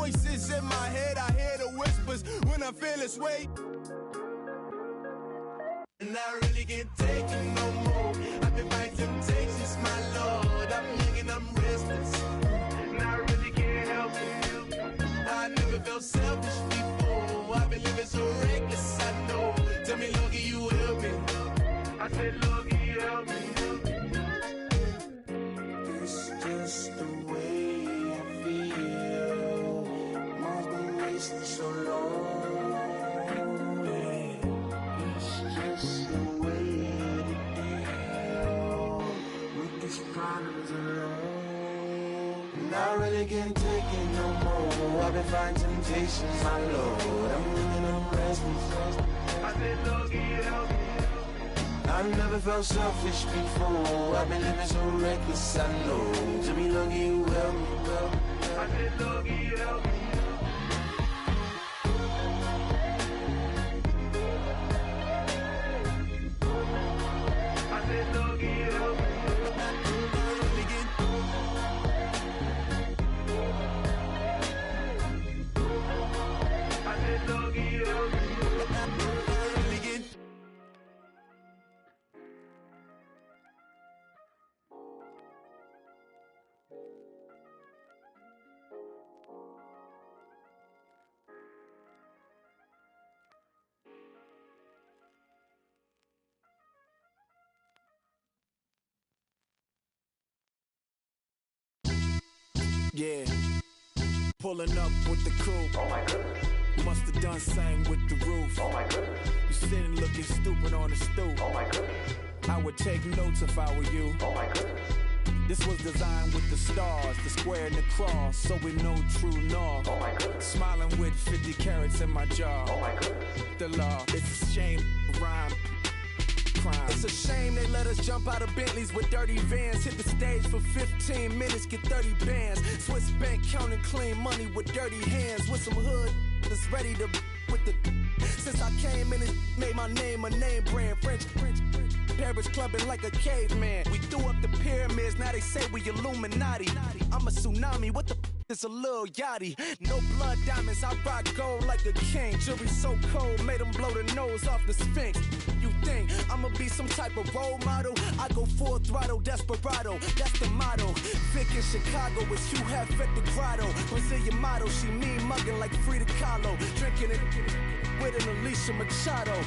voices in my head, I hear the whispers when I feel this way. And I really can't take it no more. I've been fighting temptations, my Lord. I'm young and I'm restless, and I really can't help it. I never felt selfish before. I've been living so reckless, I know. Tell me, Lord, can you help me? I said, Lord, can you help me? It's just the way I feel. Mine's been wasting so long. Problems alone, and I really can't take it no more. I've been fighting temptations, my Lord. I'm living on restless. I said, Lord, can you help me? I've never felt selfish before. I've been living so reckless, I know. Tell me, Lord, can you help me? I said, Lord, can you help me? I said, Lord, can you help me? Yeah, pulling up with the coupe. Oh my goodness. Must have done same with the roof. Oh my goodness. You sitting looking stupid on the stoop. Oh my goodness. I would take notes if I were you. Oh my goodness. This was designed with the stars, the square and the cross, so we know true north. Oh my goodness. Smiling with 50 carats in my jaw. Oh my goodness. The law, it's a shame, rhyme. Crime. It's a shame they let us jump out of Bentleys with dirty vans. Hit the stage for 15 minutes, get 30 bands. Swiss bank counting clean money with dirty hands. With some hood that's ready to with the. Since I came in, it made my name a name brand. French. Paris clubbing like a caveman. We threw up the pyramids, now they say we Illuminati. I'm a tsunami, what the is a little yachty. No blood diamonds, I rock gold like a king. Jury so cold, made them blow the nose off the Sphinx. You think I'ma be some type of role model? I go full throttle, desperado, that's the motto. Vic in Chicago is Hugh Hef at the grotto. Brazilian model, she mean mugging like Frida Kahlo. Drinking it with an Alicia Machado.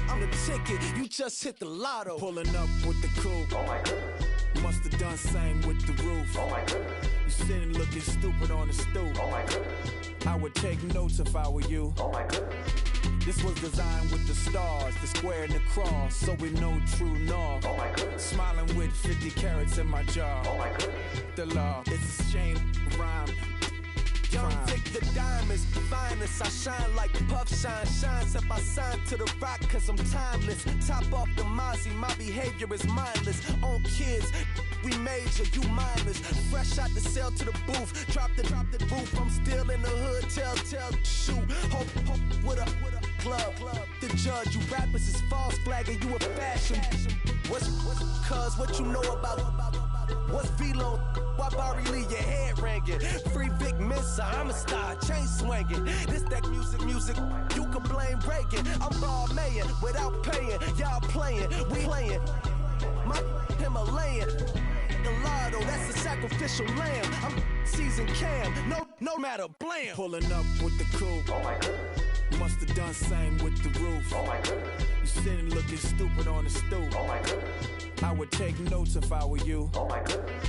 I'm the ticket, you just hit the lotto. Pulling up with the coupe. Oh my goodness. Must have done same with the roof. Oh my goodness. You sitting looking stupid on the stoop. Oh my goodness. I would take notes if I were you. Oh my goodness. This was designed with the stars, the square and the cross, so we know true north. Oh my goodness. Smiling with 50 carats in my jaw. Oh my goodness. The law, it's a shame, rhyme. Young Vic the diamonds, finest. I shine like Puff Shine. Shines up, I sign to the rock cause I'm timeless. Top off the Mozzie, my behavior is mindless. On kids, we major, you mindless. Fresh out the cell to the booth. Drop the roof, I'm still in the hood. Tell, shoot. Hope with a club. The judge, you rappers is false flagging, you a fashion. What's cuz, what you know about? What's Velo? Why Barry leave your head ringing? Free Vic Mensa, I'm a star, chain swinging. This that music, you can blame Reagan. I'm Balmain without paying, y'all playing, we playing. My Himalayan, Gallardo, that's a sacrificial lamb. I'm seasoned Cam, no matter, blam. Pulling up with the coupe. Oh my goodness. Must have done same with the roof. Oh my goodness. You sitting looking stupid on the stoop. Oh my goodness. I would take notes if I were you. Oh my goodness.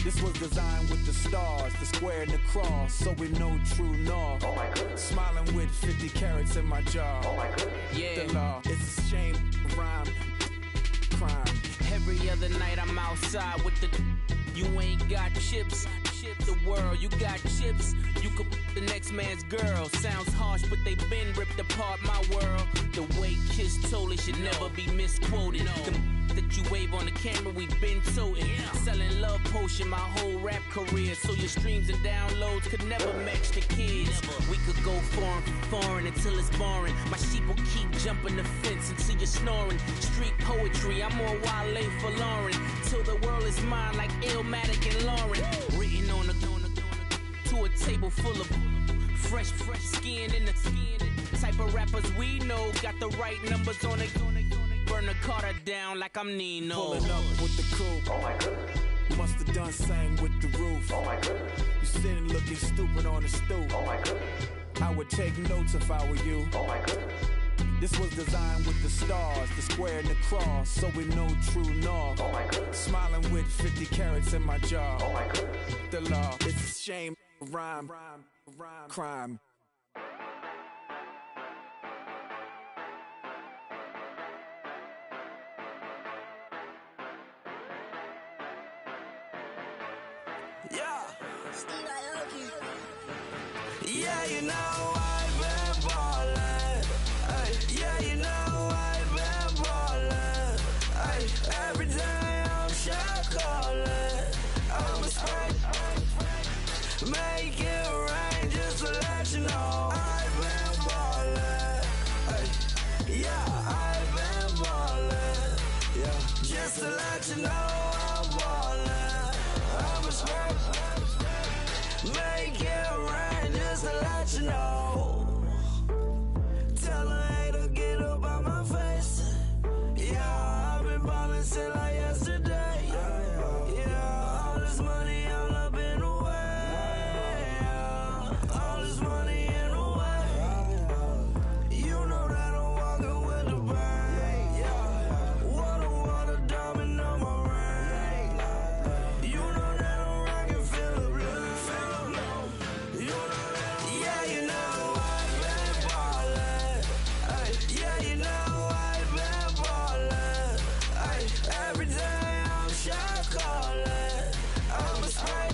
This was designed with the stars, the square and the cross, so we know true north. Oh my goodness. Smiling with 50 carats in my jaw. Oh my goodness. Yeah. The law, it's a shame, rhyme, crime. Every other night I'm outside with the. You ain't got chips. The world, you got chips. You could the next man's girl. Sounds harsh, but they been ripped apart my world. The way Kiss told it should never be misquoted. The that you wave on the camera, we been toting. Selling love potion my whole rap career. So your streams and downloads could never match the kids. We could go foreign until it's boring. My sheep will keep jumping the fence until you're snoring. Street poetry, I'm more Wale for Lauren. Till the world is mine like Illmatic and Lauren. Written on a to a table full of Fresh skin in the type of rappers we know. Got the right numbers on it. Burn the Carter down like I'm Nino. Pulling up with the coupe. Oh my goodness. Must have done same with the roof. Oh my goodness. You sitting looking stupid on the stoop. Oh my goodness. I would take notes if I were you. Oh my goodness. This was designed with the stars, the square and the cross, so we know true north. Oh my goodness. Smiling with 50 carats in my jaw. Oh my goodness. The law, it's a shame, rhyme, crime. Yeah. Yeah, you know I've been ballin'. Ay, yeah, you know I've been ballin'. Ay, every day I'm shot callin'. I'm a spray. Make it rain just to let you know I've been ballin'. Ay, yeah, I've been ballin'. Yeah, just to let you know I'm ballin'. I'm a spray. Make it rain just to let you know. Tell a hater get up on my face. Yeah, I've been ballin' since like yesterday. Yeah, all this money all up in the way. Yeah, all this money in the way. You know that I'm walking with the bang. Yeah, water, diamond on my ring. You know that I'm rockin' Philip Blue. You know that, yeah, you know I've been ballin'. Ay, yeah, you know I've been ballin'. Ay, every day I'm shot callin'. I'm a spray.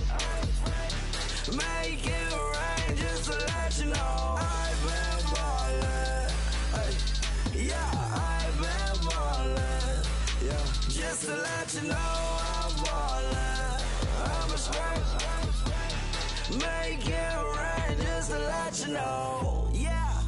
Make it rain just to let you know I've been ballin'. Ay, yeah, I've been ballin'. Yeah, just to let you know I'm ballin'. I'm a spray. Make it rain just to let you know. Yeah,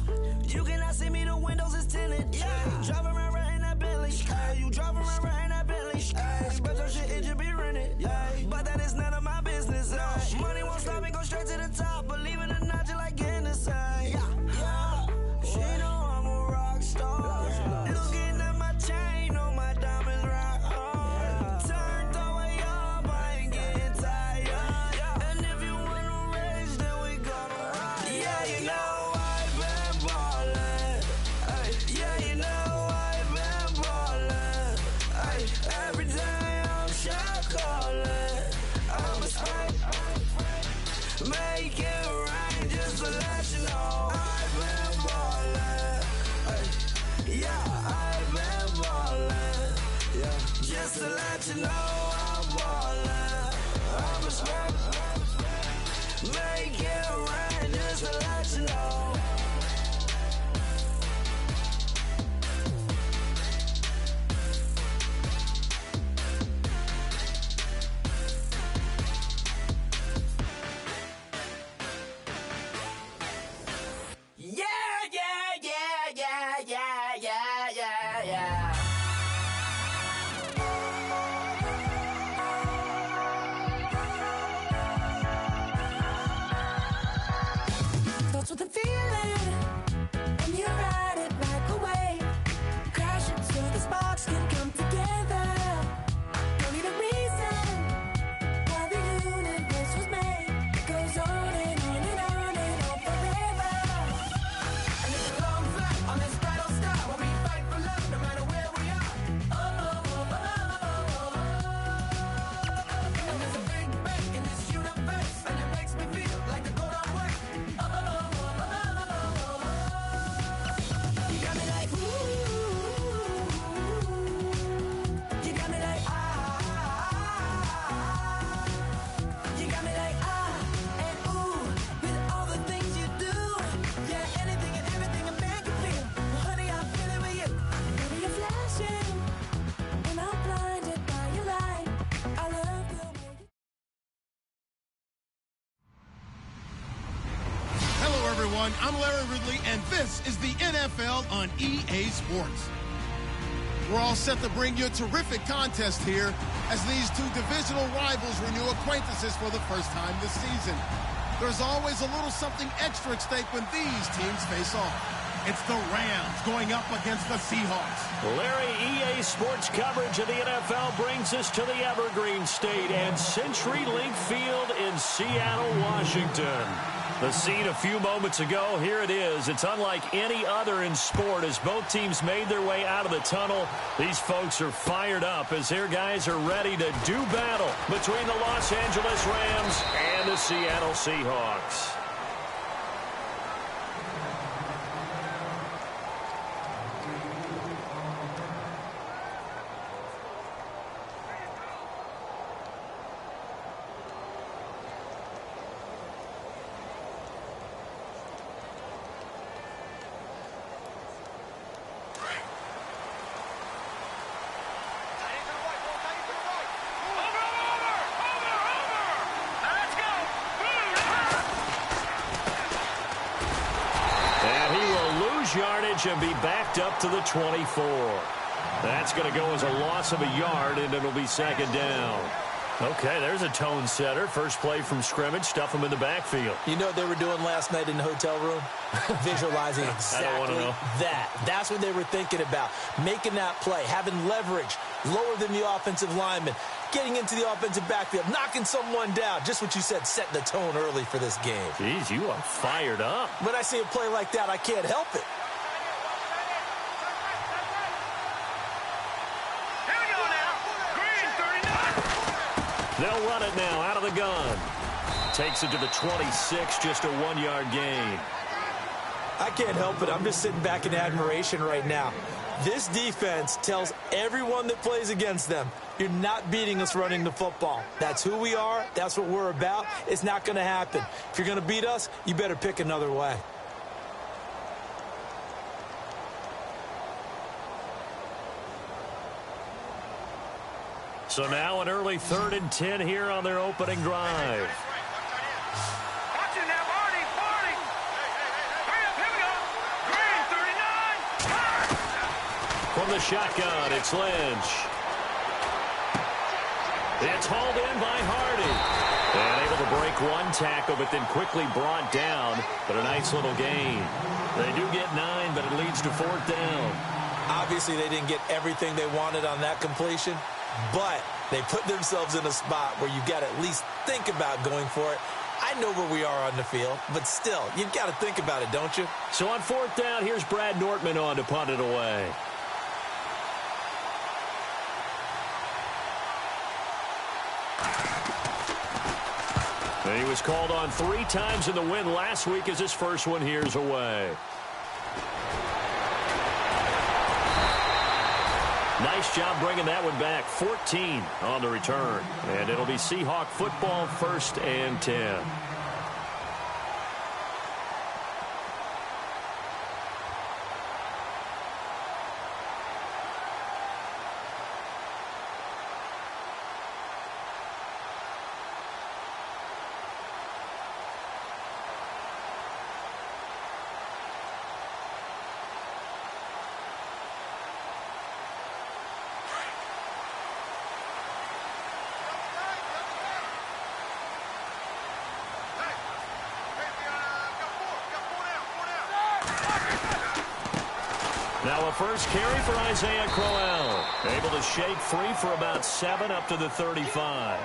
you cannot see me, the windows is tinted. Yeah, driving around right in that Bentley. Hey, you driving around right in that Bentley. Hey, but your shit, it should be rented. Yeah, but that is none of my business. Hey, money won't stop me, go straight to the top. Believe it or not, you like getting the same. Yeah, she know I'm a rock star. Looking at my chain, on my diamonds rock hard. Turned the way up, I ain't getting tired. And if you wanna race, then we gonna ride. Yeah, you know I've been ballin'. Ay, yeah, you know I've been ballin'. Ay, every day I'm shot callin'. I'm a spray. Make it rain just to let you know I've been ballin'. Ay, yeah, I've been ballin'. Yeah, just to let you know I'm ballin'. I'm a spray. Make it rain just to let you know. Yeah. That's what the feeling, and you ride it back away. Crashing so the sparks can come together. Don't need a reason why the universe was made. It goes on and on and on and on forever. And it's a long flight on this battle star where we fight for love no matter where we are. Oh, oh, oh, oh, oh, oh. And there's a big bang in this universe, and it makes me feel like the gold I work. Oh, oh, oh, oh, oh, oh. You got me like ooh. You got me like ah. You got me like ah and ooh with all the things you do. Yeah, anything and everything a man can feel. Well, honey, I'm feeling with you. Baby, you're flashing, and I'm blinded by your light. I love the way you. Hello, everyone. I'm Larry Ridley, and this is the NFL on EA Sports. We're all set to bring you a terrific contest here as these two divisional rivals renew acquaintances for the first time this season. There's always a little something extra at stake when these teams face off. It's the Rams going up against the Seahawks. Larry, EA Sports coverage of the NFL brings us to the Evergreen State and CenturyLink Field in Seattle, Washington. The scene a few moments ago, here it is. It's unlike any other in sport as both teams made their way out of the tunnel. These folks are fired up as their guys are ready to do battle between the Los Angeles Rams and the Seattle Seahawks. Yardage and be backed up to the 24. That's going to go as a loss of a yard, and it'll be second down. Okay, there's a tone setter. First play from scrimmage, stuff them in the backfield. You know what they were doing last night in the hotel room? Visualizing exactly that. That's what they were thinking about. Making that play, having leverage, lower than the offensive lineman, getting into the offensive backfield, knocking someone down. Just what you said, setting the tone early for this game. Jeez, you are fired up. When I see a play like that, I can't help it. They'll run it now out of the gun. Takes it to the 26, just a 1-yard gain. I can't help it. I'm just sitting back in admiration right now. This defense tells everyone that plays against them, you're not beating us running the football. That's who we are. That's what we're about. It's not going to happen. If you're going to beat us, you better pick another way. So now an early 3rd and 10 here on their opening drive. From the shotgun, it's Lynch. It's hauled in by Hardy. And able to break one tackle, but then quickly brought down. But a nice little gain. They do get 9, but it leads to 4th down. Obviously, they didn't get everything they wanted on that completion. But they put themselves in a spot where you got to at least think about going for it. I know where we are on the field, but still, you've got to think about it, don't you? So on 4th down, here's Brad Nortman on to punt it away. And he was called on 3 times in the win last week as his first one here's away. Nice job bringing that one back. 14 on the return. And it'll be Seahawk football, 1st and 10. Now a first carry for Isaiah Crowell. Able to shake free for about 7 up to the 35.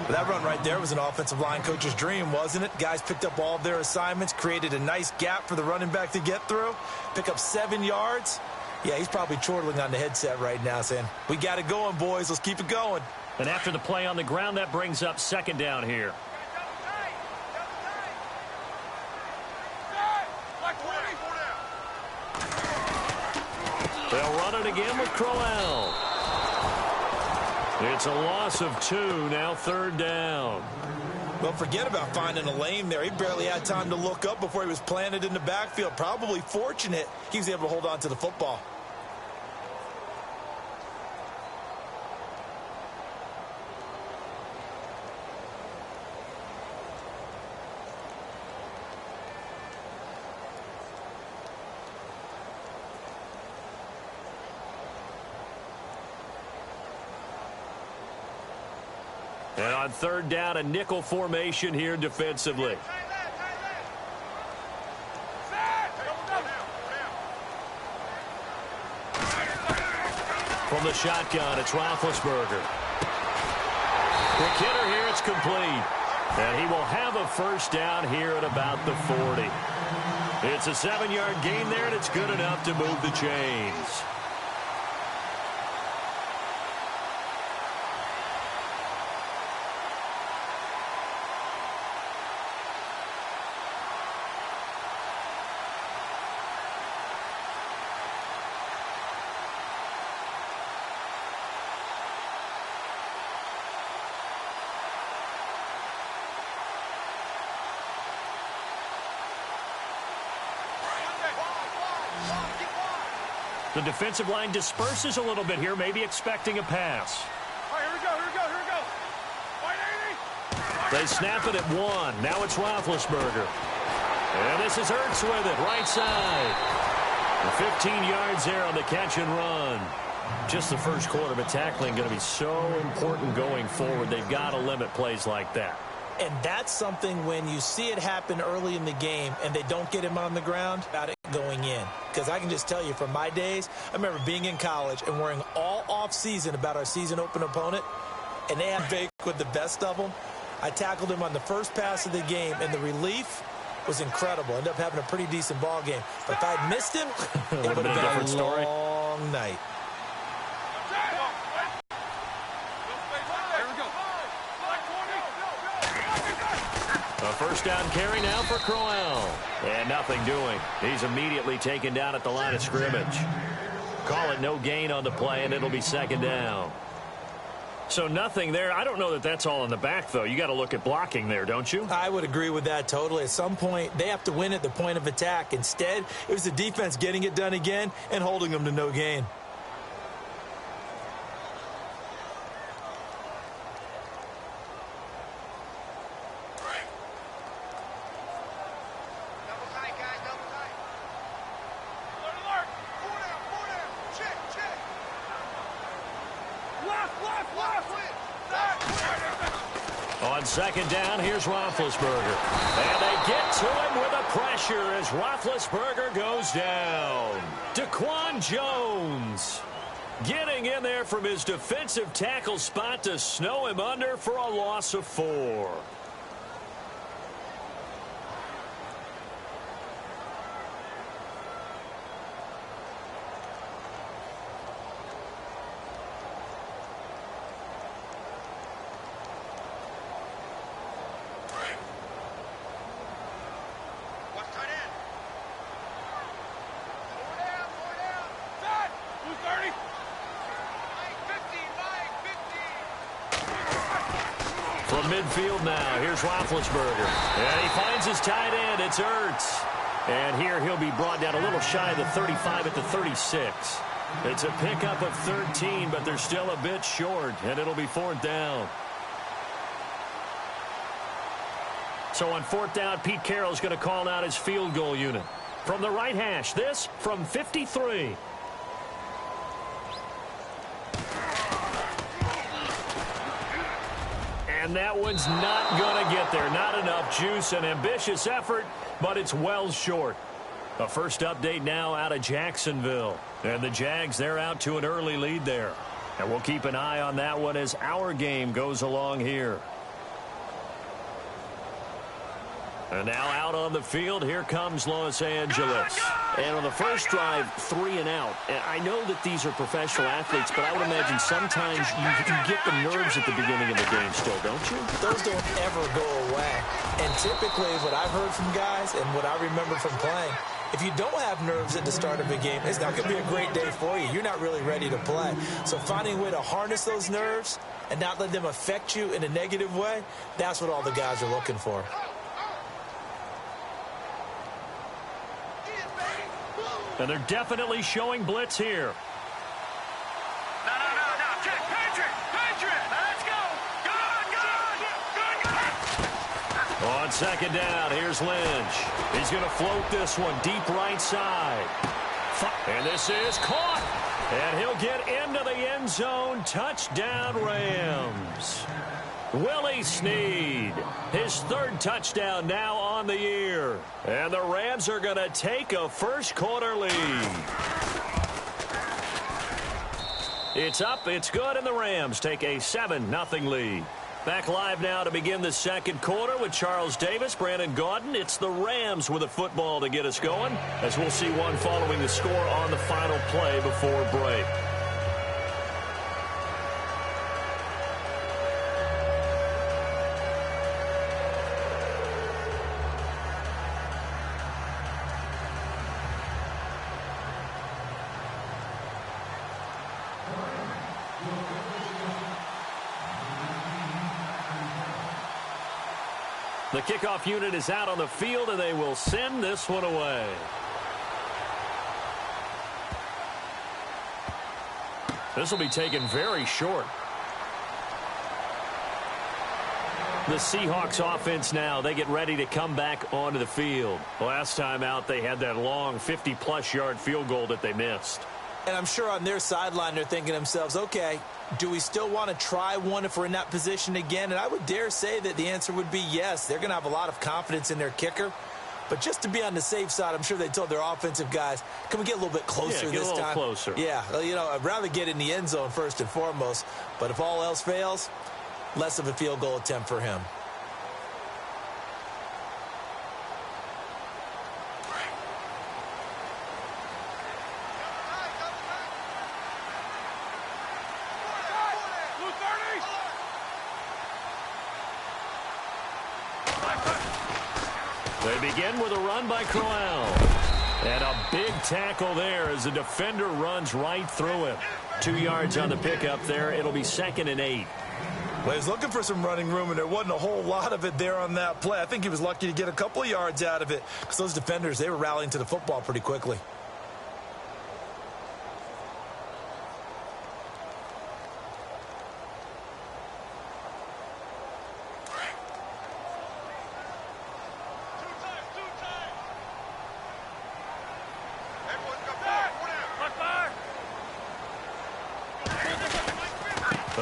That run right there was an offensive line coach's dream, wasn't it? Guys picked up all of their assignments, created a nice gap for the running back to get through, pick up 7 yards. Yeah, he's probably chortling on the headset right now saying, we got it going, boys. Let's keep it going. And after the play on the ground, that brings up 2nd down here. They'll run it again with Crowell. It's a loss of 2, now 3rd down. Well, forget about finding a lane there. He barely had time to look up before he was planted in the backfield. Probably fortunate he was able to hold on to the football. And on third down, a nickel formation here defensively. From the shotgun, it's Roethlisberger. Quick hitter here, it's complete. And he will have a first down here at about the 40. It's a 7-yard gain there, and it's good enough to move the chains. The defensive line disperses a little bit here, maybe expecting a pass. All right, here we go. They snap it at 1. Now it's Roethlisberger. And this is Ertz with it, right side. 15 yards there on the catch and run. Just the first quarter, but tackling going to be so important going forward. They've got to limit plays like that. And that's something when you see it happen early in the game and they don't get him on the ground, about it going in. Because I can just tell you from my days, I remember being in college and worrying all off-season about our season open opponent, and they had Vic with the best of them. I tackled him on the first pass of the game, and the relief was incredible. Ended up having a pretty decent ball game. But if I'd missed him, it would have been a long night. A first down carry now for Crowell. And nothing doing. He's immediately taken down at the line of scrimmage. Call it no gain on the play, and it'll be second down. So nothing there. I don't know that that's all in the back, though. You got to look at blocking there, don't you? I would agree with that totally. At some point, they have to win at the point of attack. Instead, it was the defense getting it done again and holding them to no gain. On second down, here's Roethlisberger. And they get to him with a pressure as Roethlisberger goes down. Daquan Jones getting in there from his defensive tackle spot to snow him under for a loss of 4. From midfield now, here's Roethlisberger. And he finds his tight end. It's Ertz. And here he'll be brought down a little shy of the 35 at the 36. It's a pickup of 13, but they're still a bit short, and it'll be fourth down. So on fourth down, Pete Carroll's going to call out his field goal unit. From the right hash, this from 53. And that one's not going to get there. Not enough juice. An ambitious effort, but it's well short. A first update now out of Jacksonville. And the Jags, they're out to an early lead there. And we'll keep an eye on that one as our game goes along here. And now out on the field, here comes Los Angeles. And on the first drive, 3 and out. And I know that these are professional athletes, but I would imagine sometimes you get the nerves at the beginning of the game still, don't you? Those don't ever go away. And typically what I've heard from guys and what I remember from playing, if you don't have nerves at the start of a game, it's not going to be a great day for you. You're not really ready to play. So finding a way to harness those nerves and not let them affect you in a negative way, that's what all the guys are looking for. And they're definitely showing blitz here. No. Check. Patrick. Let's go. Good. On second down, here's Lynch. He's going to float this one deep right side. And this is caught. And he'll get into the end zone. Touchdown, Rams. Willie Snead, his third touchdown now on the year. And the Rams are going to take a first-quarter lead. It's up, it's good, and the Rams take a 7-0 lead. Back live now to begin the second quarter with Charles Davis, Brandon Gaudin. It's the Rams with a football to get us going, as we'll see one following the score on the final play before break. The kickoff unit is out on the field, and they will send this one away. This will be taken very short. The Seahawks offense now, they get ready to come back onto the field. Last time out, they had that long 50-plus yard field goal that they missed. And I'm sure on their sideline they're thinking to themselves, okay, do we still want to try one if we're in that position again? And I would dare say that the answer would be yes. They're going to have a lot of confidence in their kicker. But just to be on the safe side, I'm sure they told their offensive guys, can we get a little bit closer this time? Get a little closer. Yeah, you know, I'd rather get in the end zone first and foremost. But if all else fails, less of a field goal attempt for him. They begin with a run by Crowell. And a big tackle there as the defender runs right through him. 2 yards on the pickup there. It'll be 2nd and 8. Well, he was looking for some running room, and there wasn't a whole lot of it there on that play. I think he was lucky to get a couple of yards out of it because those defenders, they were rallying to the football pretty quickly.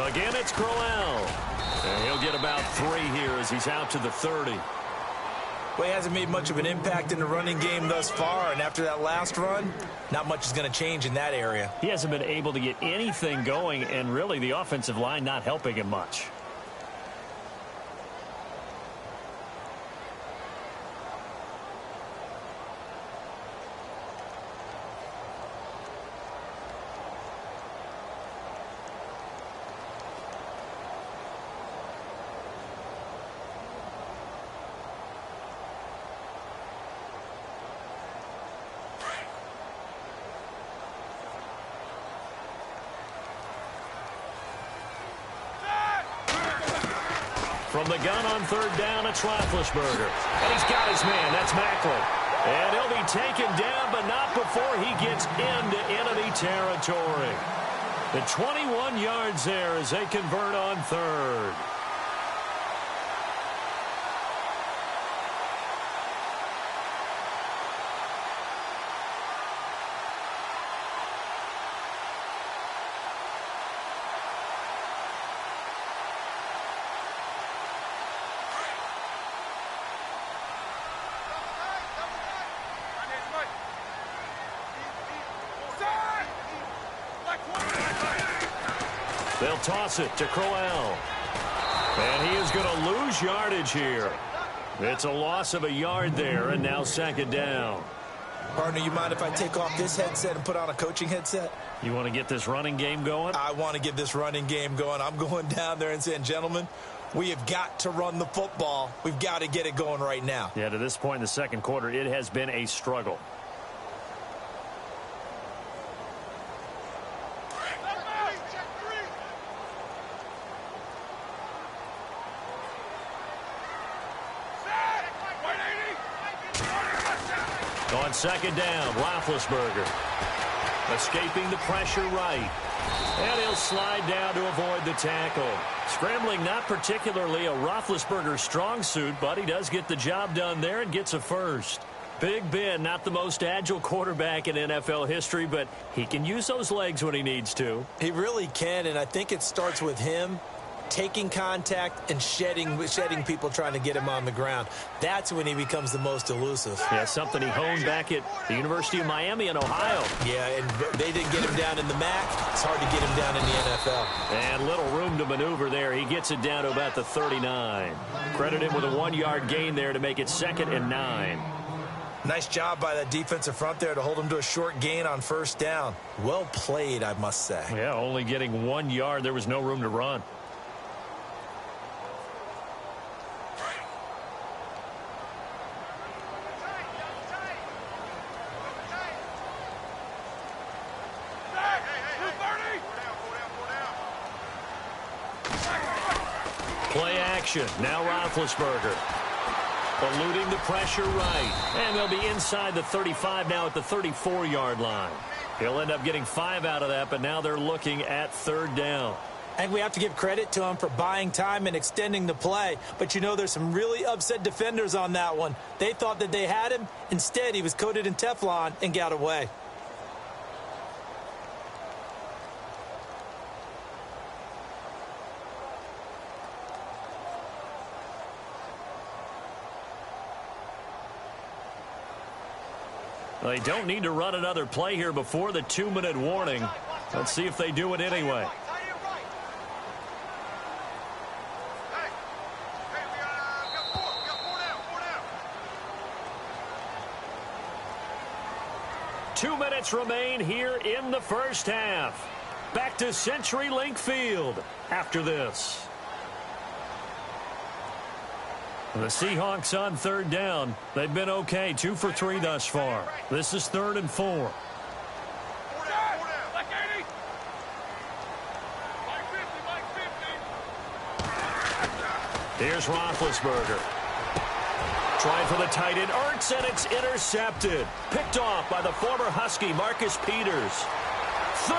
Again, it's Crowell. And he'll get about 3 here as he's out to the 30. Well, he hasn't made much of an impact in the running game thus far, and after that last run, not much is going to change in that area. He hasn't been able to get anything going, and really the offensive line not helping him much. From the gun on 3rd down, it's Roethlisberger. And he's got his man. That's Macklin. And he'll be taken down, but not before he gets into enemy territory. The 21 yards there as they convert on 3rd. They'll toss it to Crowell. And he is going to lose yardage here. It's a loss of a yard there, and now 2nd down. Partner, you mind if I take off this headset and put on a coaching headset? You want to get this running game going? I want to get this running game going. I'm going down there and saying, gentlemen, we have got to run the football. We've got to get it going right now. Yeah, to this point in the second quarter, it has been a struggle. On 2nd down, Roethlisberger escaping the pressure right. And he'll slide down to avoid the tackle. Scrambling not particularly a Roethlisberger strong suit, but he does get the job done there and gets a first. Big Ben, not the most agile quarterback in NFL history, but he can use those legs when he needs to. He really can, and I think it starts with him taking contact and shedding people trying to get him on the ground. That's when he becomes the most elusive. Yeah, something he honed back at the University of Miami in Ohio. Yeah, and they didn't get him down in the MAC. It's hard to get him down in the NFL. And little room to maneuver there. He gets it down to about the 39. Credit him with a 1-yard gain there to make it 2nd and 9. Nice job by that defensive front there to hold him to a short gain on first down. Well played, I must say. Yeah, only getting 1 yard. There was no room to run. Play action. Now Roethlisberger. Eluding the pressure right. And they'll be inside the 35 now at the 34-yard line. He'll end up getting 5 out of that, but now they're looking at 3rd down. And we have to give credit to him for buying time and extending the play. But, you know, there's some really upset defenders on that one. They thought that they had him. Instead, he was coated in Teflon and got away. They don't need to run another play here before the 2-minute warning. Let's see if they do it anyway. Two minutes remain here in the first half. Back to CenturyLink Field after this. The Seahawks on 3rd down. They've been okay, 2 for 3 thus far. This is 3rd and 4. Here's Roethlisberger. Trying for the tight end, Ertz, and it's intercepted. Picked off by the former Husky, Marcus Peters. 30,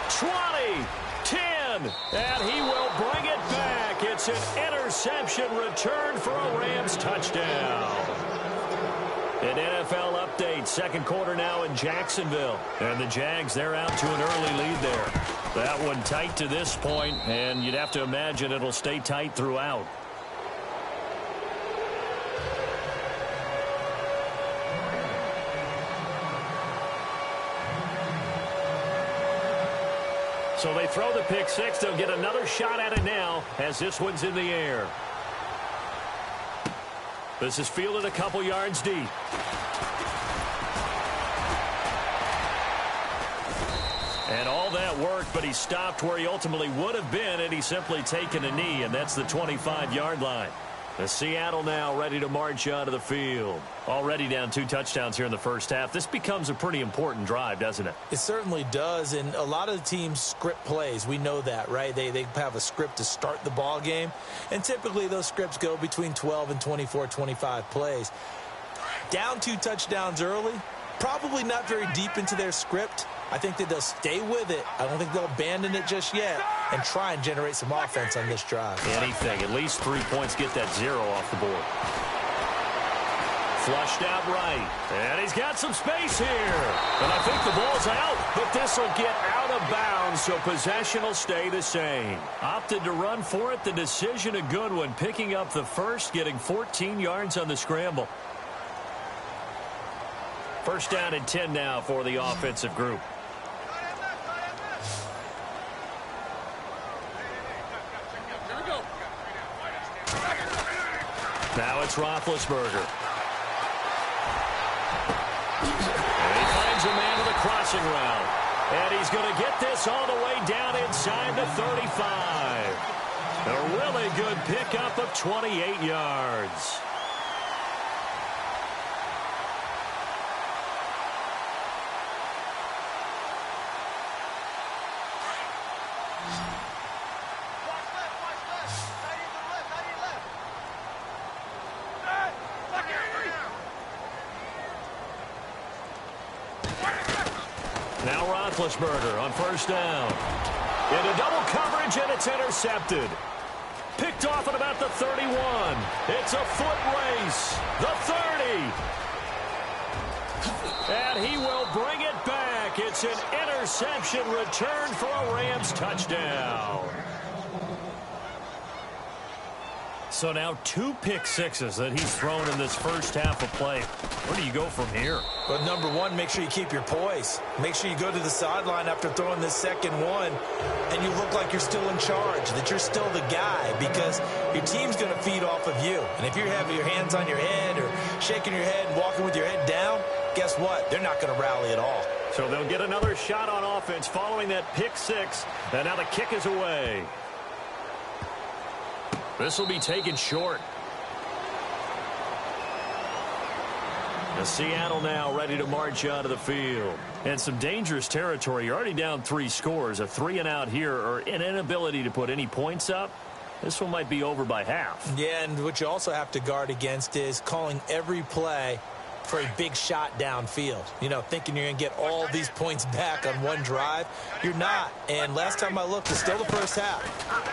20, 10, and he will bring it back. It's an interception return for a Rams touchdown. An NFL update, 2nd quarter now in Jacksonville. And the Jags, they're out to an early lead there. That one tight to this point, and you'd have to imagine it'll stay tight throughout. So they throw the pick 6. They'll get another shot at it now as this one's in the air. This is fielded a couple yards deep. And all that worked, but he stopped where he ultimately would have been, and he's simply taken a knee, and that's the 25-yard line. The Seattle now ready to march onto the field. Already down 2 touchdowns here in the first half. This becomes a pretty important drive, doesn't it? It certainly does, and a lot of the teams script plays. We know that, right? They have a script to start the ball game, and typically those scripts go between 12 and 24, 25 plays. Down 2 touchdowns early, probably not very deep into their script. I think that they'll stay with it. I don't think they'll abandon it just yet and try and generate some offense on this drive. Anything. At least 3 points, get that 0 off the board. Flushed out right. And he's got some space here. And I think the ball's out, but this will get out of bounds, so possession will stay the same. Opted to run for it. The decision a good one. Picking up the first, getting 14 yards on the scramble. First down and 10 now for the offensive group. Now it's Roethlisberger. And he finds a man with a crossing route. And he's going to get this all the way down inside the 35. A really good pickup of 28 yards. Now Roethlisberger on first down. Into double coverage, and it's intercepted. Picked off at about the 31. It's a foot race. The 30. And he will bring it back. It's an interception return for a Rams touchdown. So now 2 pick sixes that he's thrown in this first half of play. Where do you go from here? Well, number one, make sure you keep your poise. Make sure you go to the sideline after throwing this second one, and you look like you're still in charge, that you're still the guy, because your team's going to feed off of you. And if you're having your hands on your head or shaking your head and walking with your head down, guess what? They're not going to rally at all. So they'll get another shot on offense following that pick six, and now the kick is away. This will be taken short. The Seattle now ready to march out of the field. And some dangerous territory. You're already down 3 scores. A 3-and-out here, or an inability to put any points up. This one might be over by half. Yeah, and what you also have to guard against is calling every play for a big shot downfield. You know, thinking you're going to get all these points back on one drive. You're not. And last time I looked, it's still the first half.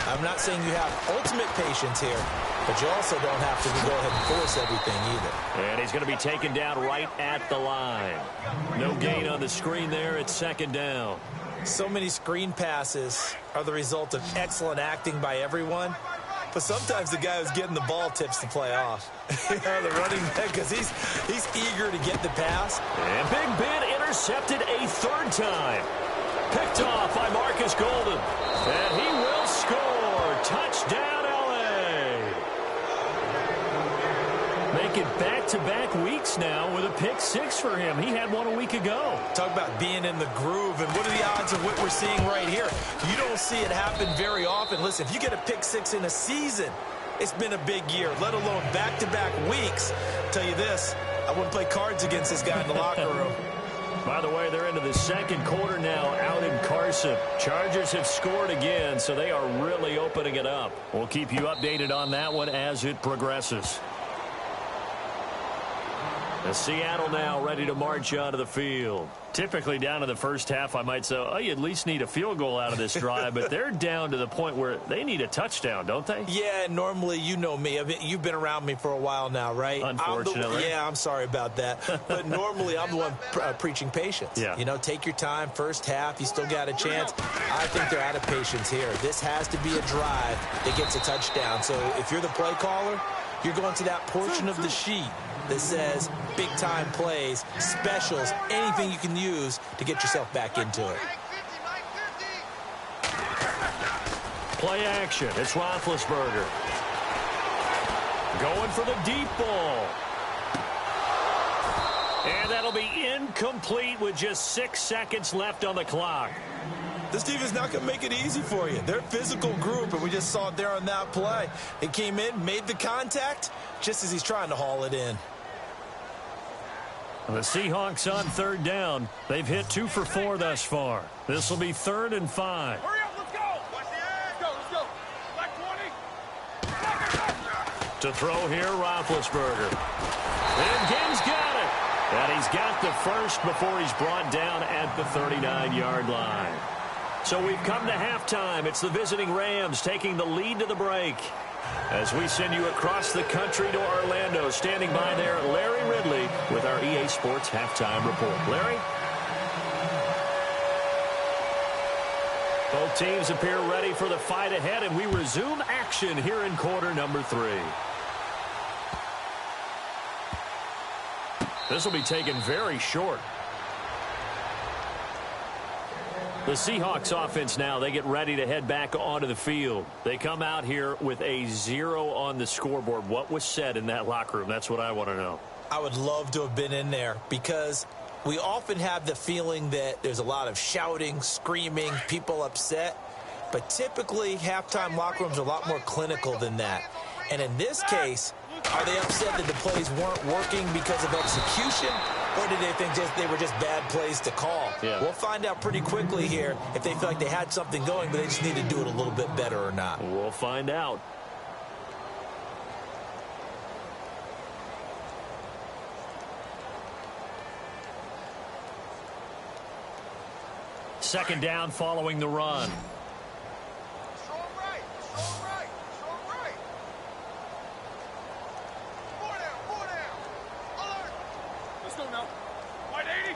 I'm not saying you have ultimate patience here, but you also don't have to go ahead and force everything either. And he's going to be taken down right at the line. No gain on the screen there. It's second down. So many screen passes are the result of excellent acting by everyone. But sometimes the guy who's getting the ball tips the play off. You know, the running back, because he's eager to get the pass. And Big Ben intercepted a third time. Picked off by Marcus Golden. And he will score. Touchdown, L.A. Make it back-to-back weeks now with a pick six for him. He had one a week ago. Talk about being in the groove, and what are the odds of what we're seeing right here? You don't see it happen very often. Listen, if you get a pick six in a season, it's been a big year, let alone back-to-back weeks. I'll tell you this, I wouldn't play cards against this guy in the locker room. By the way, they're into the second quarter now out in Carson. Chargers have scored again, so they are really opening it up. We'll keep you updated on that one as it progresses. The Seattle now ready to march out of the field. Typically down in the first half, I might say, oh, you at least need a field goal out of this drive, but they're down to the point where they need a touchdown, don't they? Yeah, normally, you know me. I mean, you've been around me for a while now, right? Unfortunately. I'm sorry about that. But normally, I'm the one preaching patience. Yeah. You know, take your time. First half, you still got a chance. I think they're out of patience here. This has to be a drive that gets a touchdown. So if you're the play caller, you're going to that portion of the sheet that says big-time plays, specials, anything you can use to get yourself back into it. Play action. It's Roethlisberger. Going for the deep ball. And that'll be incomplete with just 6 seconds left on the clock. This team is not going to make it easy for you. They're a physical group, and we just saw it there on that play. He came in, made the contact, just as he's trying to haul it in. The Seahawks on third down. They've hit 2 for 4 thus far. This will be 3rd and 5. Hurry up, let's go. Let's go. Black 20. To throw here, Roethlisberger. And Gibbs got it. And he's got the first before he's brought down at the 39-yard line. So we've come to halftime. It's the visiting Rams taking the lead to the break. As we send you across the country to Orlando, standing by there, Larry Ridley with our EA Sports Halftime Report. Larry? Both teams appear ready for the fight ahead, and we resume action here in quarter number 3. This will be taken very short. The Seahawks offense now, they get ready to head back onto the field. They come out here with a 0 on the scoreboard. What was said in that locker room? That's what I want to know. I would love to have been in there because we often have the feeling that there's a lot of shouting, screaming, people upset. But typically, halftime locker rooms are a lot more clinical than that. And in this case, are they upset that the plays weren't working because of execution? Or did they think they were just bad plays to call? Yeah. We'll find out pretty quickly here if they feel like they had something going, but they just need to do it a little bit better or not. We'll find out. Second down following the run. Strong right. Four down. Alert. Let's go now. White 80.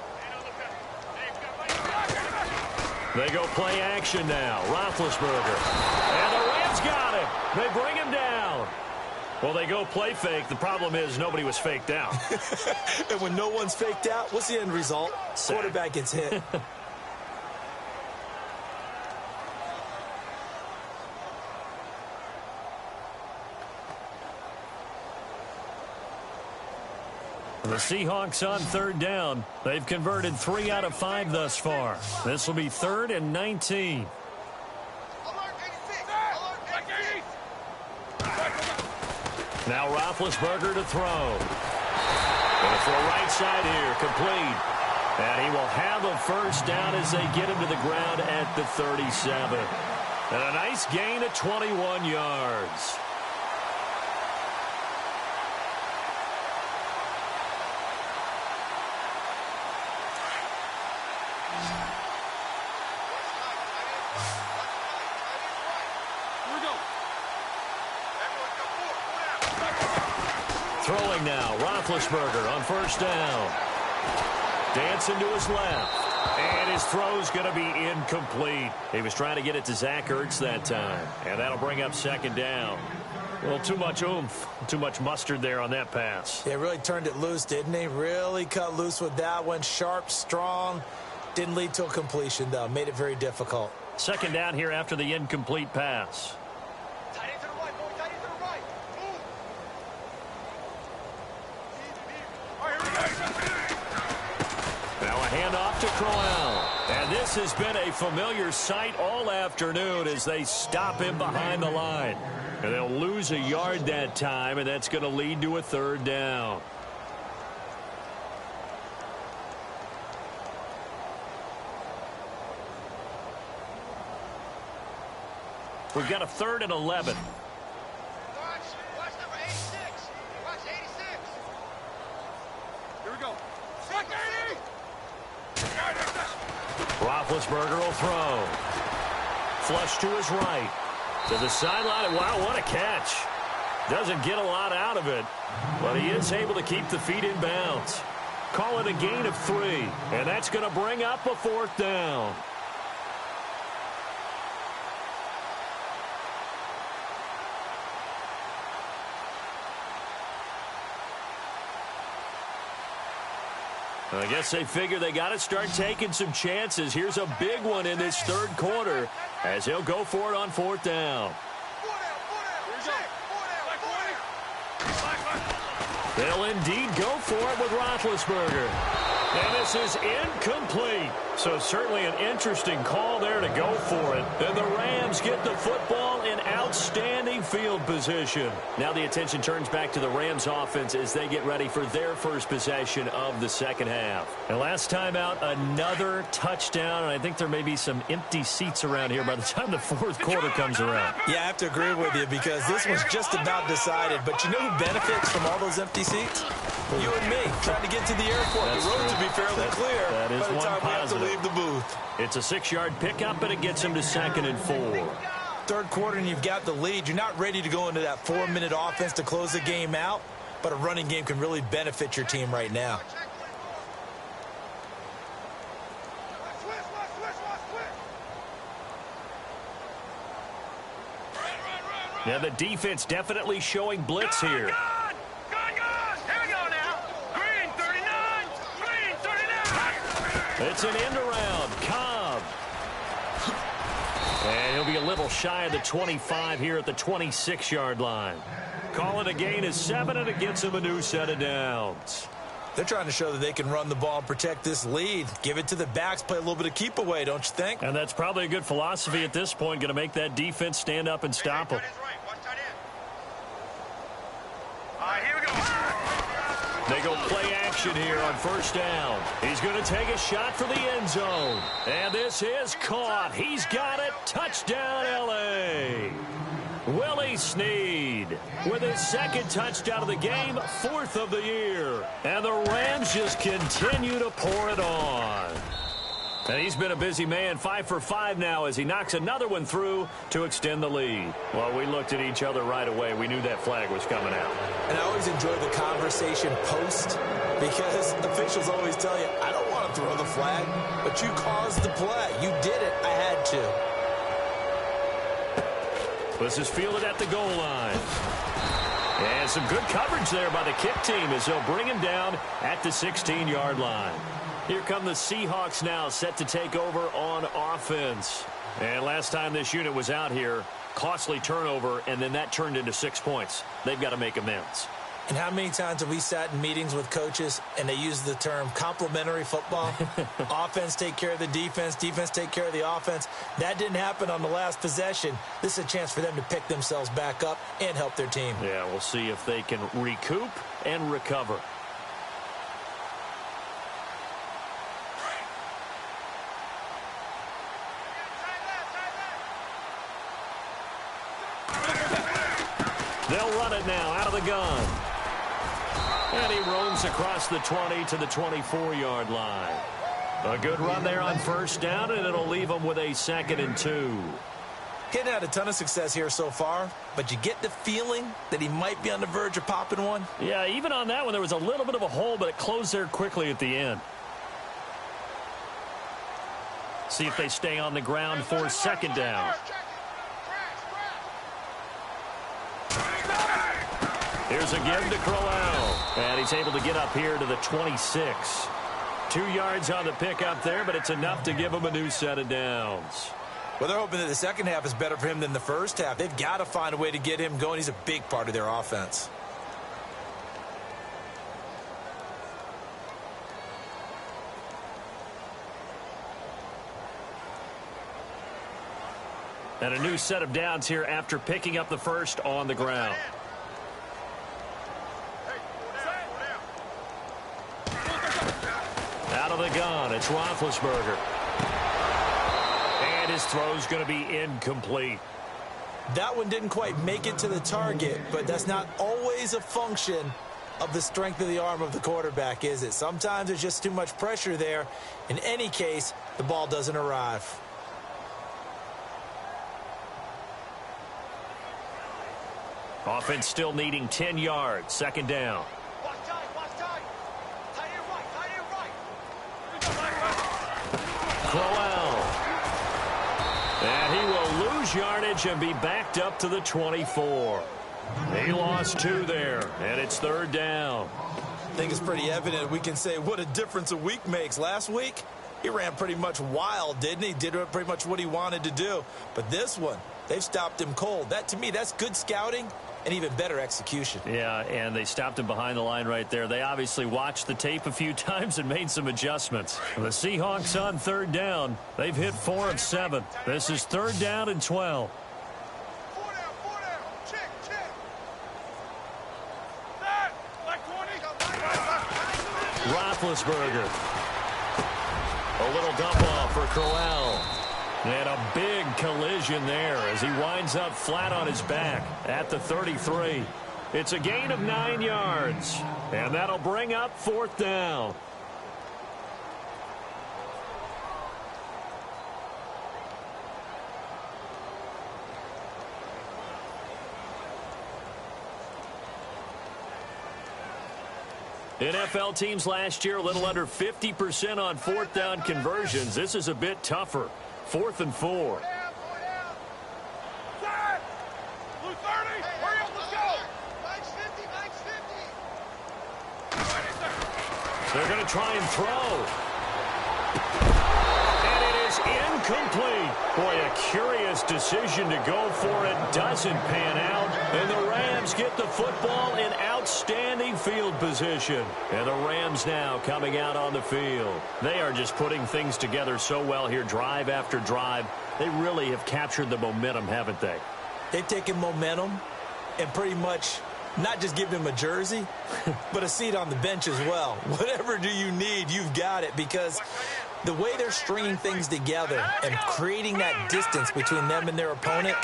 They go play action now. Roethlisberger. And the Rams got him. They bring him down. Well, they go play fake. The problem is nobody was faked out. And when no one's faked out, what's the end result? Sack. Quarterback gets hit. The Seahawks on third down. They've converted 3 out of 5 thus far. This will be 3rd and 19. Now Roethlisberger to throw. Going to throw right side here, complete. And he will have a first down as they get him to the ground at the 37. And a nice gain of 21 yards. Throwing now, Roethlisberger on first down. Dancing to his left. And his throw's going to be incomplete. He was trying to get it to Zach Ertz that time. And that'll bring up second down. Well, too much oomph, too much mustard there on that pass. Yeah, really turned it loose, didn't he? Really cut loose with that one. Sharp, strong. Didn't lead to a completion, though. Made it very difficult. Second down here after the incomplete pass. Now a handoff to Crowell. And this has been a familiar sight all afternoon as they stop him behind the line. And they'll lose a yard that time, and that's going to lead to a third down. We've got a 3rd and 11. Watch number 86. Watch 86. Here we go. Check 80. Roethlisberger will throw. Flush to his right. To the sideline. Wow, what a catch. Doesn't get a lot out of it, but he is able to keep the feet in bounds. Call it a gain of 3, and that's going to bring up a 4th down. I guess they figure they got to start taking some chances. Here's a big one in this third quarter as he'll go for it on 4th down. They'll indeed go for it with Roethlisberger. And this is incomplete. So certainly an interesting call there to go for it. And the Rams get the football in outstanding field position. Now the attention turns back to the Rams offense as they get ready for their first possession of the second half. And last time out, another touchdown. And I think there may be some empty seats around here by the time the fourth quarter comes around. Yeah, I have to agree with you because this was just about decided. But you know who benefits from all those empty seats? You and me, trying to get to the airport. That's the roads true. will be fairly clear that is by the one time we have to positive. leave the booth. It's a 6-yard pickup, and it gets him to 2nd and 4. Third quarter, and you've got the lead. You're not ready to go into that 4-minute offense to close the game out, but a running game can really benefit your team right now. Now the defense definitely showing blitz here. It's an end around. Cobb. And he'll be a little shy of the 25 here at the 26-yard line. Call it a gain of 7, and it gets him a new set of downs. They're trying to show that they can run the ball and protect this lead. Give it to the backs, play a little bit of keep away, don't you think? And that's probably a good philosophy at this point, going to make that defense stand up and stop them. Here we go. They go play action here on first down. He's going to take a shot for the end zone. And this is caught. He's got it. Touchdown, L.A. Willie Snead with his 2nd touchdown of the game, 4th of the year. And the Rams just continue to pour it on. And he's been a busy man, 5 for 5 now as he knocks another one through to extend the lead. Well, we looked at each other right away. We knew that flag was coming out. And I always enjoy the conversation post because officials always tell you, I don't want to throw the flag, but you caused the play. You did it. I had to. This is fielded at the goal line. And some good coverage there by the kick team as they'll bring him down at the 16-yard line. Here come the Seahawks now, set to take over on offense. And last time this unit was out here, costly turnover, and then that turned into 6 points. They've got to make amends. And how many times have we sat in meetings with coaches and they use the term complementary football? Offense take care of the defense, defense take care of the offense. That didn't happen on the last possession. This is a chance for them to pick themselves back up and help their team. Yeah, we'll see if they can recoup and recover. They'll run it now out of the gun. And he roams across the 20 to the 24-yard line. A good run there on first down, and it'll leave him with a 2nd and 2. Getting had a ton of success here so far, but you get the feeling that he might be on the verge of popping one. Yeah, even on that one, there was a little bit of a hole, but it closed there quickly at the end. See if they stay on the ground for 2nd down. Here's a give to Crowell, and he's able to get up here to the 26. 2 yards on the pickup there, but it's enough to give him a new set of downs. Well, they're hoping that the second half is better for him than the first half. They've got to find a way to get him going. He's a big part of their offense. And a new set of downs here after picking up the first on the ground. Out of the gun, it's Roethlisberger. And his throw's going to be incomplete. That one didn't quite make it to the target, but that's not always a function of the strength of the arm of the quarterback, is it? Sometimes there's just too much pressure there. In any case, the ball doesn't arrive. Offense still needing 10 yards, 2nd down. Crowell. And he will lose yardage and be backed up to the 24. He lost 2 there, and it's 3rd down. I think it's pretty evident. We can say what a difference a week makes. Last week, he ran pretty much wild, didn't he? Did pretty much what he wanted to do. But this one, they've stopped him cold. That, to me, that's good scouting and even better execution. Yeah, and they stopped him behind the line right there. They obviously watched the tape a few times and made some adjustments. The Seahawks on 3rd down. They've hit 4 of 7. This is 3rd down and 12. 4 down. Check. That, like 20. Roethlisberger. A little dump off for Crowell. And a big collision there as he winds up flat on his back at the 33. It's a gain of 9 yards, and that'll bring up 4th down. NFL teams last year a little under 50% on 4th down conversions. This is a bit tougher. 4th and 4. Blue 30. Hurry up, let's go. Max 50. They're going to try and throw. And it is incomplete. Boy, a curious decision to go for it. Doesn't pan out. And the Rams get the football in outstanding field position. And the Rams now coming out on the field. They are just putting things together so well here, drive after drive. They really have captured the momentum, haven't they? They've taken momentum and pretty much not just given him a jersey, but a seat on the bench as well. Whatever do you need, you've got it, because the way they're stringing things together and creating that distance between them and their opponent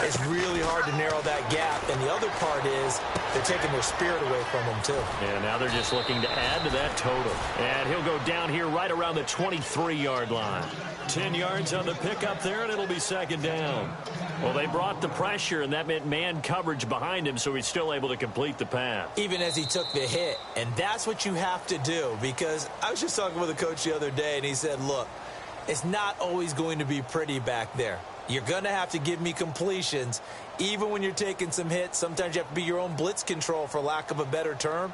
is really hard to narrow that gap. And the other part is they're taking their spirit away from them, too. And now they're just looking to add to that total. And he'll go down here right around the 23-yard line. 10 yards on the pickup there, and it'll be 2nd down. Well, they brought the pressure, and that meant man coverage behind him, so he's still able to complete the pass. Even as he took the hit. And that's what you have to do, because I was just talking with a coach the other day, and he said, look, it's not always going to be pretty back there. You're going to have to give me completions, Even when you're taking some hits, sometimes you have to be your own blitz control, for lack of a better term.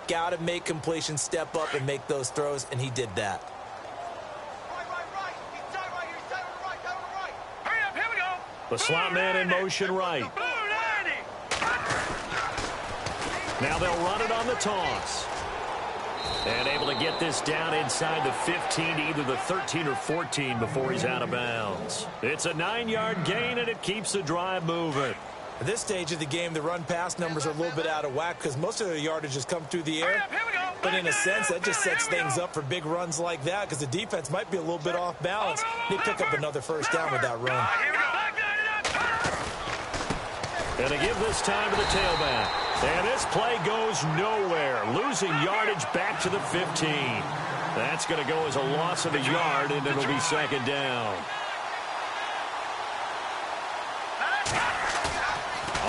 Got to make completion, step up, and make those throws, and he did that. The slot man in motion right. Now they'll run it on the toss. And able to get this down inside the 15, either the 13 or 14 before he's out of bounds. It's a 9-yard gain, and it keeps the drive moving. At this stage of the game, the run-pass numbers are a little bit out of whack because most of their yardage has come through the air. But in a sense, that just sets things up for big runs like that because the defense might be a little bit off balance. They pick up another first down with that run. And they give this time to the tailback. And this play goes nowhere. Losing yardage back to the 15. That's going to go as a loss of a yard, and it'll be second down.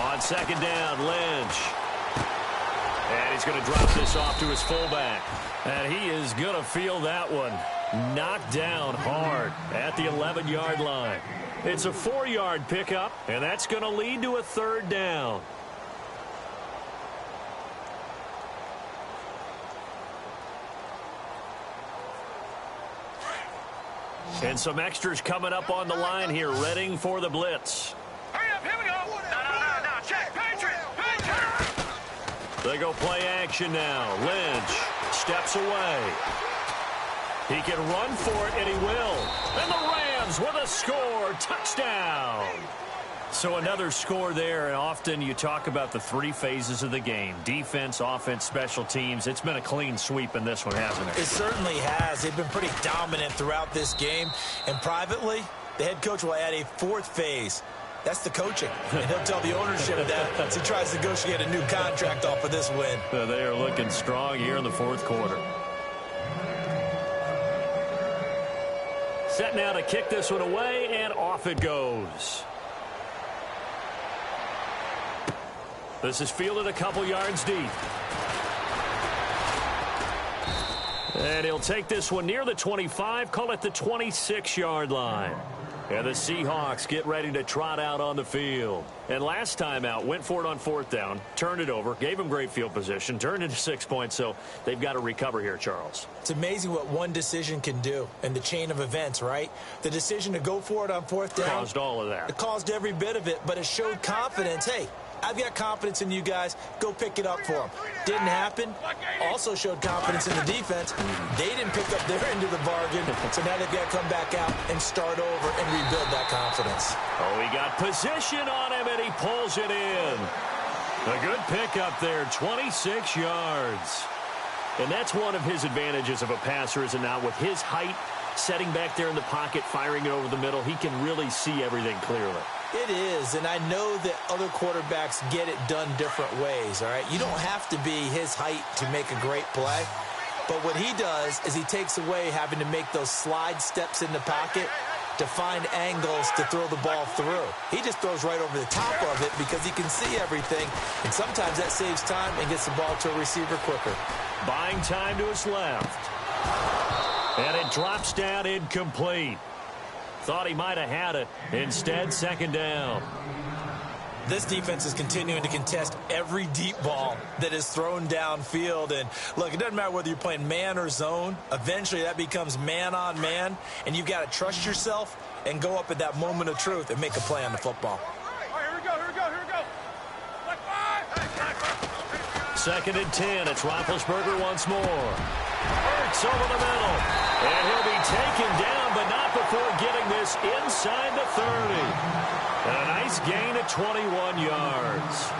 On second down, Lynch. And he's going to drop this off to his fullback. And he is going to feel that one. Knocked down hard at the 11-yard line. It's a 4-yard pickup, and that's going to lead to a third down. And some extras coming up on the line here, readying for the blitz. Hurry up, here we go. No, check. Patriot. They go play action now. Lynch steps away. He can run for it, and he will. And the Rams with a score. Touchdown. So another score there, and often you talk about the 3 phases of the game. Defense, offense, special teams. It's been a clean sweep in this one, hasn't it? It certainly has. They've been pretty dominant throughout this game. And privately, the head coach will add a 4th phase. That's the coaching. And he'll tell the ownership that as he tries to negotiate a new contract off of this win. They are looking strong here in the 4th quarter. Set now to kick this one away, and off it goes. This is fielded a couple yards deep. And he'll take this one near the 25, call it the 26-yard line. And the Seahawks get ready to trot out on the field. And last time out, went for it on 4th down, turned it over, gave them great field position, turned into 6 points, so they've got to recover here, Charles. It's amazing what one decision can do in the chain of events, right? The decision to go for it on 4th down. Caused all of that. It caused every bit of it, but it showed confidence. Hey, I've got confidence in you guys. Go pick it up for them. Didn't happen. Also showed confidence in the defense. They didn't pick up their end of the bargain, so now they've got to come back out and start over and rebuild that confidence. Oh, he got position on him, and he pulls it in. A good pickup there, 26 yards. And that's one of his advantages of a passer, is it not? With his height, setting back there in the pocket, firing it over the middle, he can really see everything clearly. It is, and I know that other quarterbacks get it done different ways, all right? You don't have to be his height to make a great play, but what he does is he takes away having to make those slide steps in the pocket to find angles to throw the ball through. He just throws right over the top of it because he can see everything, and sometimes that saves time and gets the ball to a receiver quicker. Buying time to his left. And it drops down incomplete. Thought he might have had it. Instead, second down. This defense is continuing to contest every deep ball that is thrown downfield. And, look, it doesn't matter whether you're playing man or zone. Eventually, that becomes man-on-man, and you've got to trust yourself and go up at that moment of truth and make a play on the football. All right, here we go. Black 5. Second and 10. It's Roethlisberger once more. Hurts over the middle. And he'll be taken down, but not before getting this inside the 30. And a nice gain of 21 yards.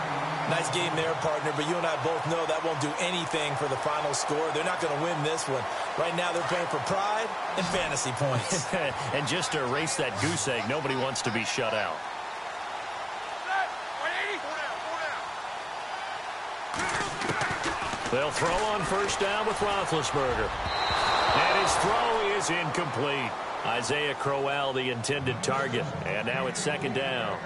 Nice game there, partner, but you and I both know that won't do anything for the final score. They're not going to win this one. Right now, they're playing for pride and fantasy points. And just to erase that goose egg, nobody wants to be shut out. They'll throw on first down with Roethlisberger. And his throw is incomplete. Isaiah Crowell, the intended target. And now it's second down.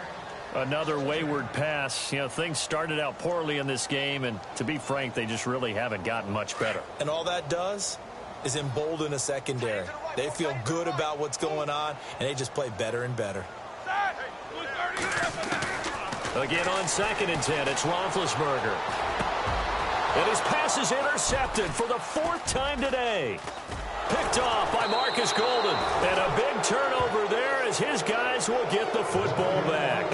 Another wayward pass. You know, things started out poorly in this game, and to be frank, they just really haven't gotten much better. And all that does is embolden a secondary. They feel good about what's going on, and they just play better and better. Again on 2nd and 10, it's Roethlisberger. And his pass is intercepted for the 4th time today. Picked off by Marcus Golden. And a big turnover there as his guys will get the football back.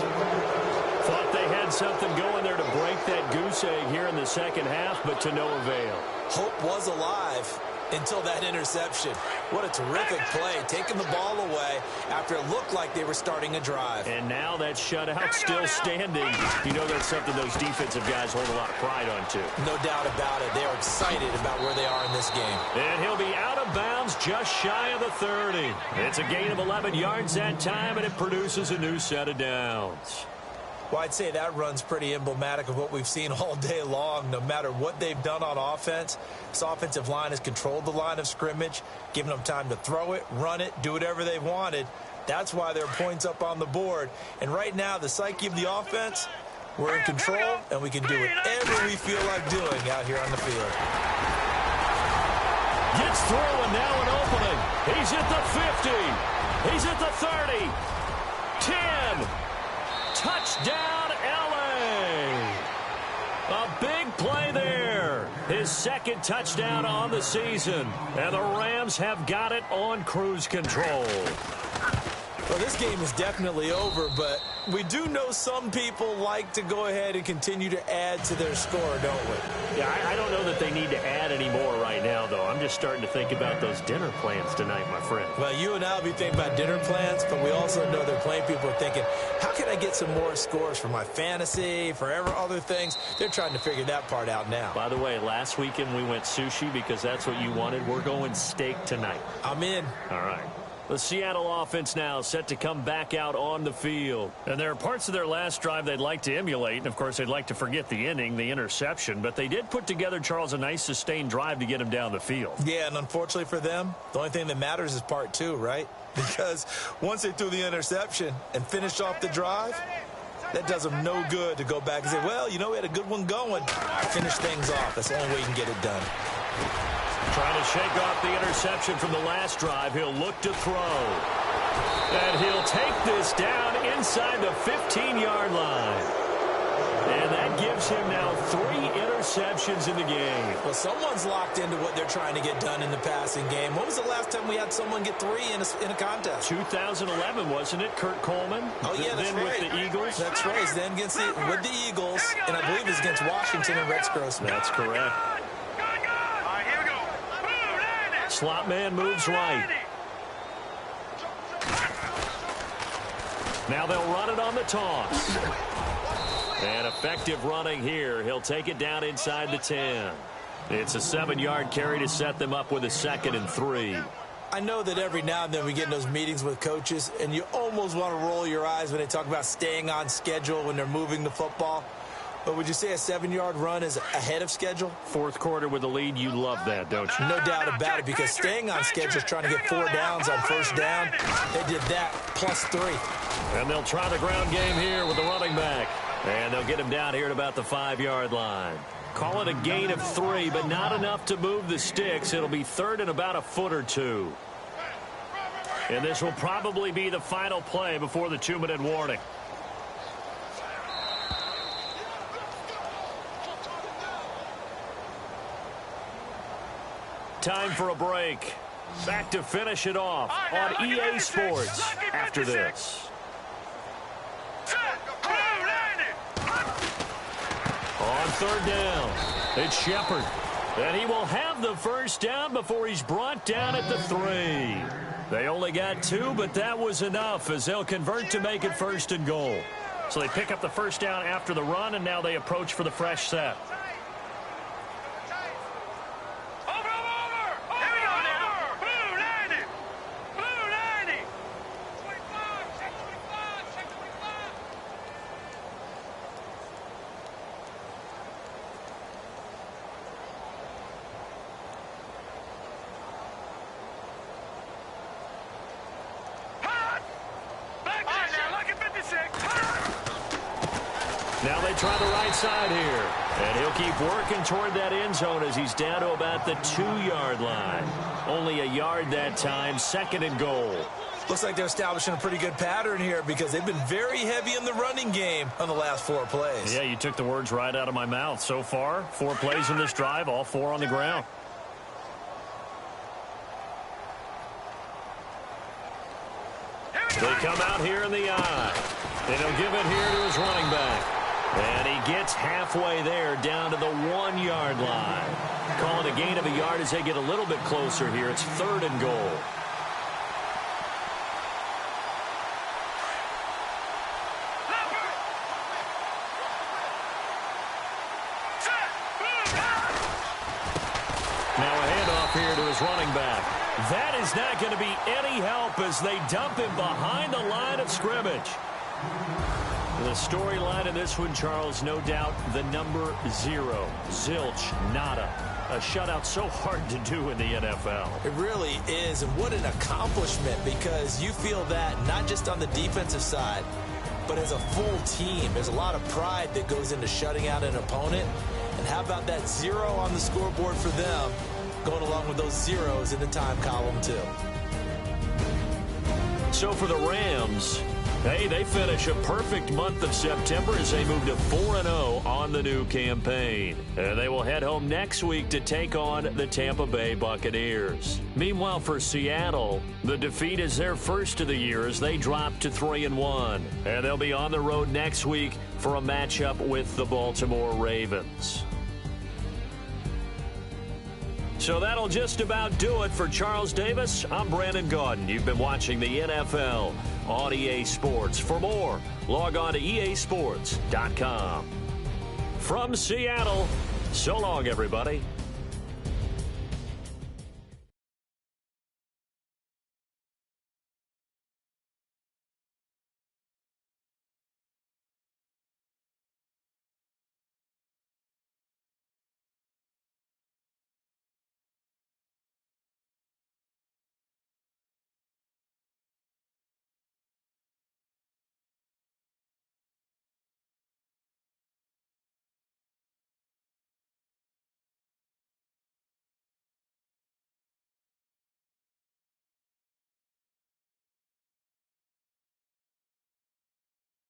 Thought they had something going there to break that goose egg here in the second half, but to no avail. Hope was alive until that interception. What a terrific play, taking the ball away after it looked like they were starting a drive. And now that shutout still standing. You know that's something those defensive guys hold a lot of pride on, too. No doubt about it. They are excited about where they are in this game. And he'll be out of bounds just shy of the 30. It's a gain of 11 yards that time, and it produces a new set of downs. Well, I'd say that run's pretty emblematic of what we've seen all day long. No matter what they've done on offense, this offensive line has controlled the line of scrimmage, given them time to throw it, run it, do whatever they've wanted. That's why there are points up on the board. And right now, the psyche of the offense, we're in control, and we can do whatever we feel like doing out here on the field. Gets through, and now an opening. He's at the 50. He's at the 30. 10. Touchdown, L.A. A big play there. His 2nd touchdown on the season. And the Rams have got it on cruise control. Well, this game is definitely over, but we do know some people like to go ahead and continue to add to their score, don't we? Yeah, I don't know that they need to add any more right now, though. I'm just starting to think about those dinner plans tonight, my friend. Well, you and I will be thinking about dinner plans, but we also know there are plenty of people are thinking, how can I get some more scores for my fantasy, for other things? They're trying to figure that part out now. By the way, last weekend we went sushi because that's what you wanted. We're going steak tonight. I'm in. All right. The Seattle offense now set to come back out on the field. And there are parts of their last drive they'd like to emulate. And, of course, they'd like to forget the inning, the interception. But they did put together, Charles, a nice sustained drive to get him down the field. Yeah, and unfortunately for them, the only thing that matters is part 2, right? Because once they threw the interception and finished off the drive, that does them no good to go back and say, well, you know, we had a good one going. Finish things off. That's the only way you can get it done. Trying to shake off the interception from the last drive. He'll look to throw. And he'll take this down inside the 15-yard line. And that gives him now 3 interceptions in the game. Well, someone's locked into what they're trying to get done in the passing game. When was the last time we had someone get 3 in a contest? 2011, wasn't it? Kurt Coleman? Oh, yeah, that's then right. With the Eagles? That's right. Then with the Eagles, and I believe it's against Washington and Rex Grossman. That's correct. Slot man moves right. Now they'll run it on the toss. And effective running here. He'll take it down inside the 10. It's a 7-yard carry to set them up with a 2nd and 3. I know that every now and then we get in those meetings with coaches, and you almost want to roll your eyes when they talk about staying on schedule when they're moving the football. But would you say a 7-yard run is ahead of schedule? 4th quarter with the lead, you love that, don't you? No doubt about it, because staying on schedule is trying to get 4 downs on 1st down. They did that plus 3. And they'll try the ground game here with the running back. And they'll get him down here at about the 5-yard line. Call it a gain of 3, but not enough to move the sticks. It'll be 3rd and about a foot or 2. And this will probably be the final play before the 2-minute warning. Time for a break. Back to finish it off on EA Sports after this. On 3rd down, it's Shepard. And he will have the 1st down before he's brought down at the 3. They only got 2, but that was enough as they'll convert to make it 1st and goal. So they pick up the 1st down after the run, and now they approach for the fresh set. Now they try the right side here. And he'll keep working toward that end zone as he's down to about the 2-yard line. Only a yard that time, 2nd and goal. Looks like they're establishing a pretty good pattern here because they've been very heavy in the running game on the last 4 plays. Yeah, you took the words right out of my mouth. So far, 4 plays in this drive, all 4 on the ground. They come out here in the eye. And he'll give it here to his running back. And he gets halfway there down to the 1-yard line. Calling a gain of a yard as they get a little bit closer here. It's 3rd and goal. Now a handoff here to his running back. That is not going to be any help as they dump him behind the line of scrimmage. The storyline of this one, Charles, no doubt the number 0. Zilch, nada. A shutout so hard to do in the NFL. It really is, and what an accomplishment, because you feel that not just on the defensive side, but as a full team. There's a lot of pride that goes into shutting out an opponent. And how about that 0 on the scoreboard for them, going along with those zeros in the time column, too. So for the Rams, hey, they finish a perfect month of September as they move to 4-0 on the new campaign. And they will head home next week to take on the Tampa Bay Buccaneers. Meanwhile, for Seattle, the defeat is their first of the year as they drop to 3-1. And they'll be on the road next week for a matchup with the Baltimore Ravens. So that'll just about do it for Charles Davis. I'm Brandon Gaudin. You've been watching the NFL on EA Sports. For more, log on to easports.com. From Seattle, so long, everybody.